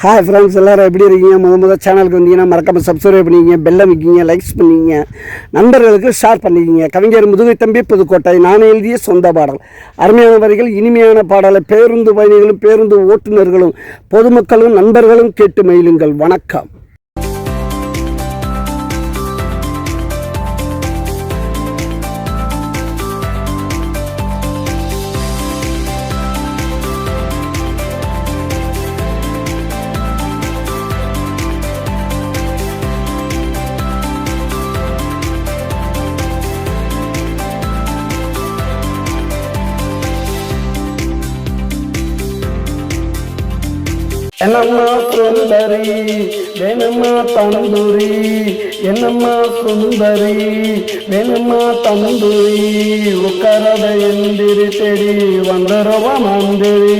Hi friends, எல்லோரும் எப்படி இருக்கீங்க? முதல் சேனலுக்கு வந்தீங்கன்னா மறக்காமல் சப்ஸ்கிரைப் பண்ணிக்கிங்க, பெல்லை வைக்கிங்க, லைக்ஸ் பண்ணிக்கிங்க, நண்பர்களுக்கு ஷேர் பண்ணிக்கிங்க. கவிஞர் முதுகை தம்பி புதுக்கோட்டை. நான் எழுதிய சொந்த பாடல். அருமையான வரிகள், இனிமையான பாடலை பேருந்து பயணிகளும் பேருந்து ஓட்டுநர்களும் பொதுமக்களும் நண்பர்களும் கேட்டு மகிழுங்கள். வணக்கம். என்னம்மா சுந்தரி வேணுமா தந்தூரி, என்னம்மா சுந்தரி வேணுமா தந்தூரி, உக்கரத எந்திரி தேடி வந்துடுவா மந்திரி,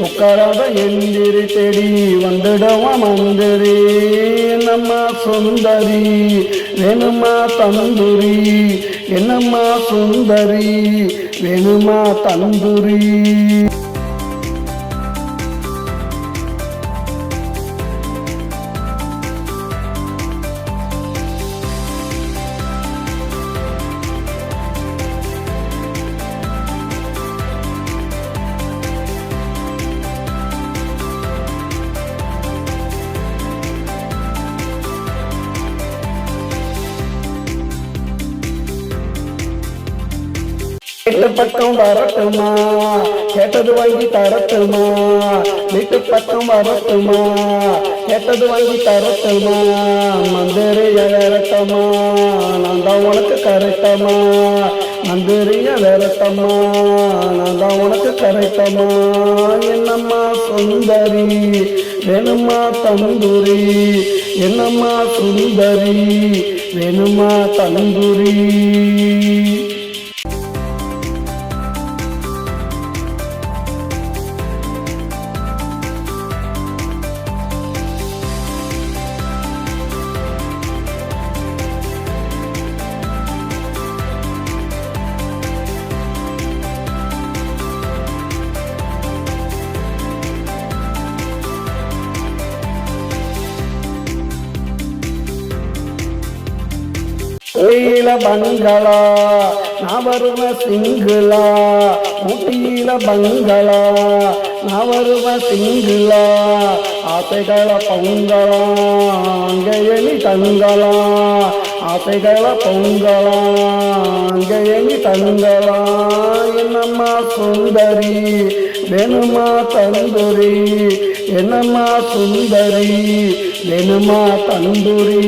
உக்கரத எந்திரி தேடி வந்துடுவா மந்திரி. என்னம்மா சுந்தரி வேணுமா தந்தூரி, என்னம்மா சுந்தரி வேணுமா தந்தூரி. வீட்டு பக்கம் வரட்டுமா, கேட்டது வாங்கி தரட்டுமா, வீட்டு பக்கம் வரட்டுமா, கேட்டது வாங்கி தரட்டுமா, மந்திரிய விரட்டமா, நான் தான் உனக்கு கரெக்டமா, மந்திரிய விரட்டமா, நான் தான் உனக்கு கரெக்டமா. என்னம்மா சுந்தரி வேணுமா தந்தூரி, என்னம்மா சுந்தரி வேணுமா தந்தூரி. ஊட்டியில பங்களா நான் வருவேன் சிங்கிளா, ஊட்டியில பங்களா நான் வருவேன் சிங்கிளா, ஆசைகளை பொங்கலா அங்கே நீ தங்களா, ஆசைகளை பொங்கலா அங்கே நீ தங்களா. என்னம்மா சுந்தரி வேணுமா தந்தூரி, என்னம்மா சுந்தரி வேணுமா தந்தூரி.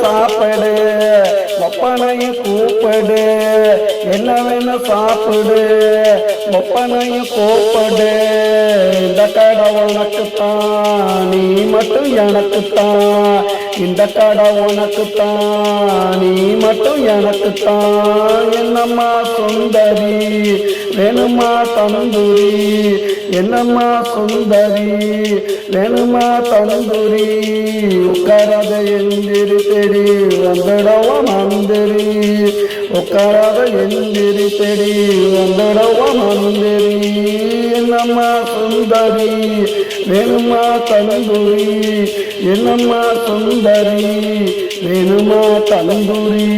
சாப்பிடு ஒப்பனையும் கூப்பிடு, என்ன வேணும் சாப்பிடு ஒப்பனையும் கூப்பிடு, இந்த கடை உனக்குத்தான் நீ மட்டும் எனக்குத்தான், இந்த கடை உனக்குத்தான் நீ மட்டும் எனக்குத்தான். என்னம்மா சுந்தரி வேணுமா தந்தூரி, என்னம்மா சுந்தரி வேணுமா தந்தூரி, உக்கரத எந்திரி தேடி வந்துடவா மந்திரி, உக்கரத எந்திரி தேடி வந்துடவா மந்திரி. என்னம்மா சுந்தரி வேணுமா தந்தூரி, என்னம்மா சுந்தரி வேணுமா தந்தூரி.